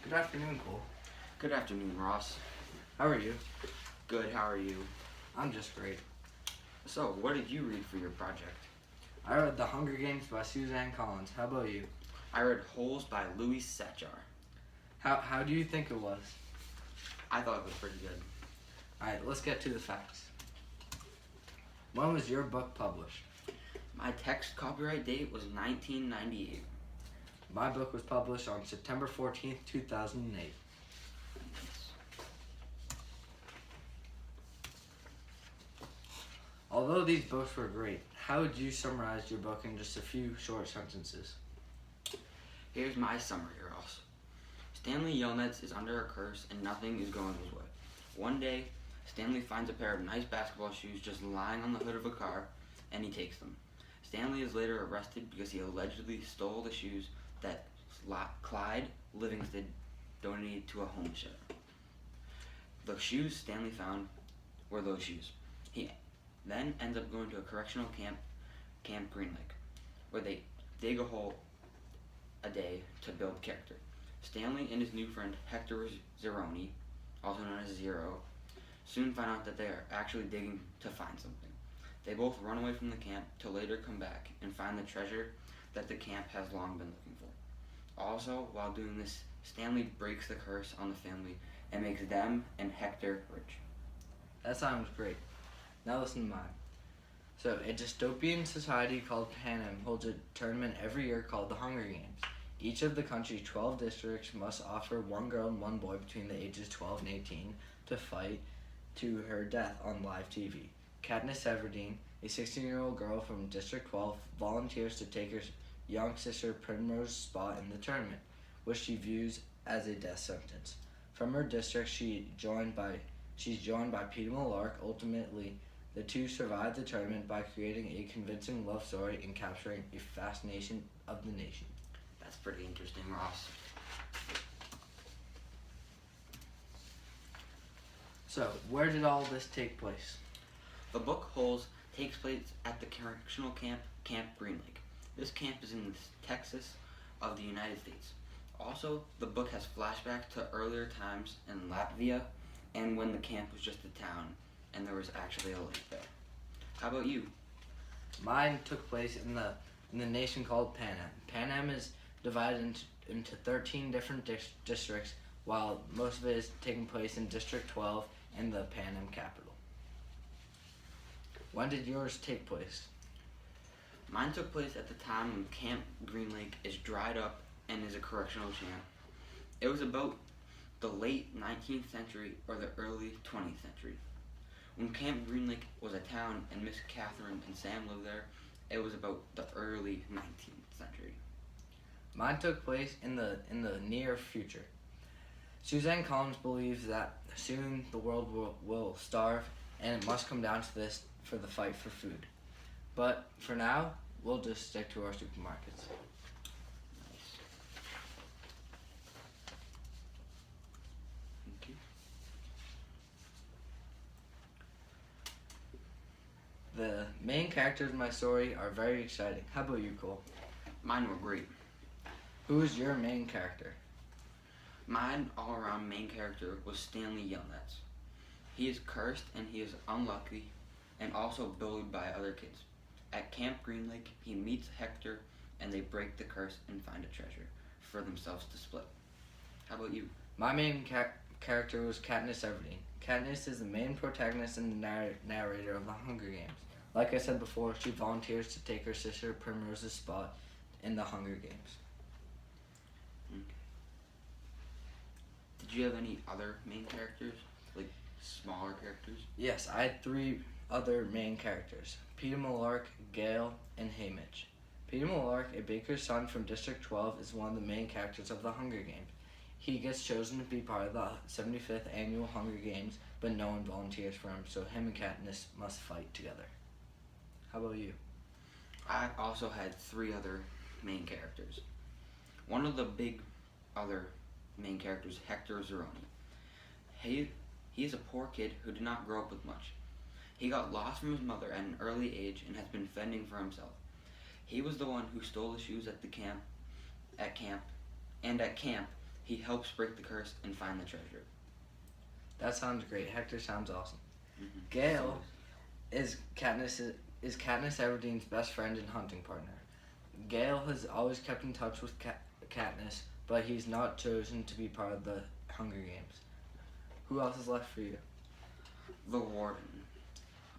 Good afternoon, Cole. Good afternoon, Ross. How are you? Good, how are you? I'm just great. So, what did you read for your project? I read The Hunger Games by Suzanne Collins. How about you? I read Holes by Louis Setjar. How do you think it was? I thought it was pretty good. Alright, let's get to the facts. When was your book published? My text copyright date was 1998. My book was published on September 14th, 2008. Although these books were great, how would you summarize your book in just a few short sentences? Here's my summary, Ross. Stanley Yelnats is under a curse and nothing is going his way. One day, Stanley finds a pair of nice basketball shoes just lying on the hood of a car, and he takes them. Stanley is later arrested because he allegedly stole the shoes that Clyde Livingston donated to a homeless shelter. The shoes Stanley found were those shoes. He then ends up going to a correctional camp, Camp Green Lake, where they dig a hole a day to build character. Stanley and his new friend Hector Zeroni, also known as Zero, soon find out that they are actually digging to find something. They both run away from the camp to later come back and find the treasure that the camp has long been looking for. Also, while doing this, Stanley breaks the curse on the family and makes them and Hector rich. That sounds great. Now listen to mine. So, a dystopian society called Panem holds a tournament every year called the Hunger Games. Each of the country's 12 districts must offer one girl and one boy between the ages 12 and 18 to fight to her death on live TV. Katniss Everdeen, a 16-year-old girl from District 12, volunteers to take her young sister Primrose's spot in the tournament, which she views as a death sentence. From her district, she's joined by Peeta Mellark. Ultimately, the two survive the tournament by creating a convincing love story and capturing a fascination of the nation. That's pretty interesting, Ross. So, where did all this take place? The book Holes takes place at the correctional camp, Camp Green Lake. This camp is in Texas of the United States. Also, the book has flashbacks to earlier times in Latvia and when the camp was just a town and there was actually a lake there. How about you? Mine took place in the nation called Panem. Panem is divided into 13 different districts, while most of it is taking place in District 12 and the Panem capital. When did yours take place? Mine took place at the time when Camp Green Lake is dried up and is a correctional camp. It was about the late 19th century or the early 20th century. When Camp Green Lake was a town and Miss Catherine and Sam lived there, it was about the early 19th century. Mine took place in the near future. Suzanne Collins believes that soon the world will starve and it must come down to this for the fight for food. But for now, we'll just stick to our supermarkets. Nice. Thank you. The main characters in my story are very exciting. How about you, Cole? Mine were great. Who is your main character? Mine all-around main character was Stanley Yelnats. He is cursed and he is unlucky and also bullied by other kids. At Camp Green Lake, he meets Hector and they break the curse and find a treasure for themselves to split. How about you? My main character was Katniss Everdeen. Katniss is the main protagonist and the narrator of the Hunger Games. Like I said before, she volunteers to take her sister Primrose's spot in the Hunger Games. Okay. Did you have any other main characters? Like smaller characters? Yes, I had 3 other main characters: Peeta Mellark, Gale, and Haymitch. Peeta Mellark, a baker's son from District 12, is one of the main characters of the Hunger Games. He gets chosen to be part of the 75th annual Hunger Games, but no one volunteers for him, so him and Katniss must fight together. How about you? I also had 3 other main characters. One of the big other main characters, Hector Zeroni. He is a poor kid who did not grow up with much. He got lost from his mother at an early age and has been fending for himself. He was the one who stole the shoes at camp. At camp, He helps break the curse and find the treasure. That sounds great. Hector sounds awesome. Mm-hmm. Gale is Katniss Everdeen's best friend and hunting partner. Gale has always kept in touch with Katniss, but he's not chosen to be part of the Hunger Games. Who else is left for you? The Warden.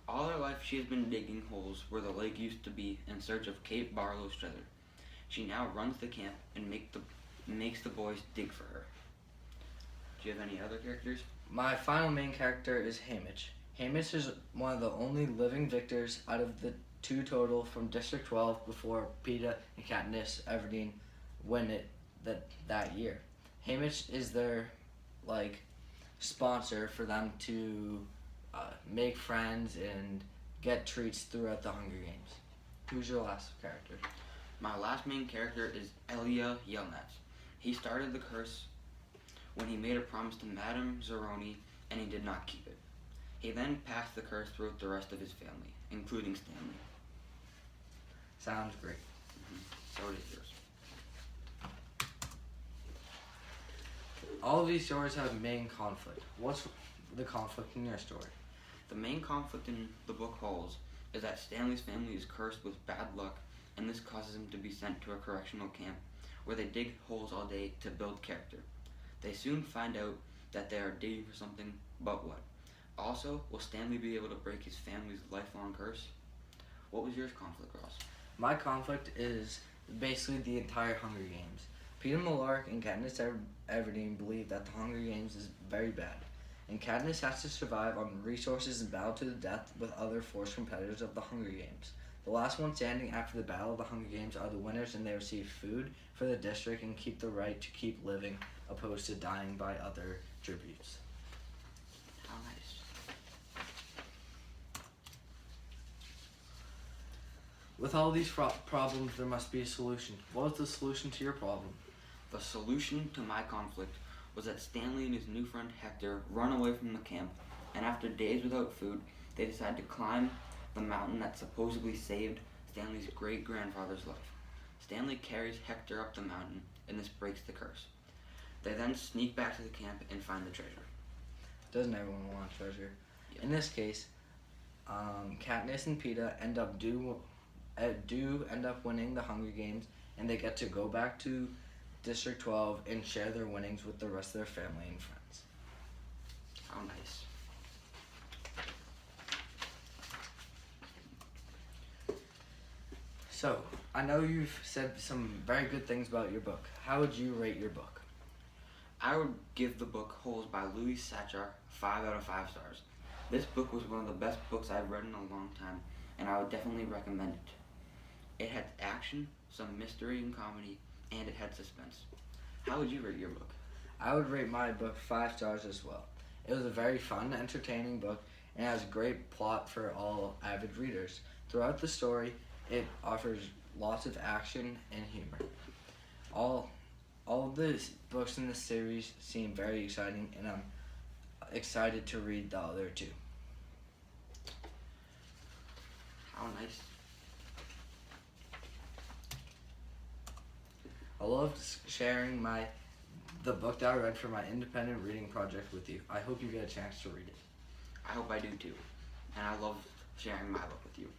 All her life she has been digging holes where the lake used to be in search of Kate Barlow's treasure. She now runs the camp and makes the boys dig for her. Do you have any other characters? My final main character is Haymitch. Haymitch is one of the only living victors out of the 2 total from District 12 before Peeta and Katniss Everdeen win it that year. Haymitch is their sponsor for them to make friends and get treats throughout the Hunger Games. Who's your last character? My last main character is Elia Yelnats. He started the curse when he made a promise to Madame Zeroni and he did not keep it. He then passed the curse throughout the rest of his family, including Stanley. Sounds great. So it is yours. All of these stories have main conflict. What's the conflict in your story? The main conflict in the book Holes is that Stanley's family is cursed with bad luck, and this causes him to be sent to a correctional camp where they dig holes all day to build character. They soon find out that they are digging for something, but what? Also, will Stanley be able to break his family's lifelong curse? What was your conflict, Ross? My conflict is basically the entire Hunger Games. Peeta Mellark and Katniss Everdeen believe that the Hunger Games is very bad, and Katniss has to survive on resources and battle to the death with other forced competitors of the Hunger Games. The last one standing after the Battle of the Hunger Games are the winners, and they receive food for the district and keep the right to keep living, opposed to dying by other tributes. How nice. With all these problems, there must be a solution. What was the solution to your problem? The solution to my conflict was that Stanley and his new friend Hector run away from the camp, and after days without food, they decide to climb the mountain that supposedly saved Stanley's great-grandfather's life. Stanley carries Hector up the mountain, and this breaks the curse. They then sneak back to the camp and find the treasure. Doesn't everyone want treasure? Yep. In this case, Katniss and Peeta end up winning the Hunger Games, and they get to go back to District 12 and share their winnings with the rest of their family and friends. How nice. So, I know you've said some very good things about your book. How would you rate your book? I would give the book Holes by Louis Sachar 5 out of 5 stars. This book was one of the best books I've read in a long time, and I would definitely recommend it. It had action, some mystery and comedy, and it had suspense. How would you rate your book? I would rate my book 5 stars as well. It was a very fun, entertaining book, and it has a great plot for all avid readers. Throughout the story, it offers lots of action and humor. All of the books in this series seem very exciting, and I'm excited to read the other 2. How nice. I loved sharing the book that I read for my independent reading project with you. I hope you get a chance to read it. I hope I do too. And I love sharing my book with you.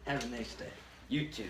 Have a nice day. You too.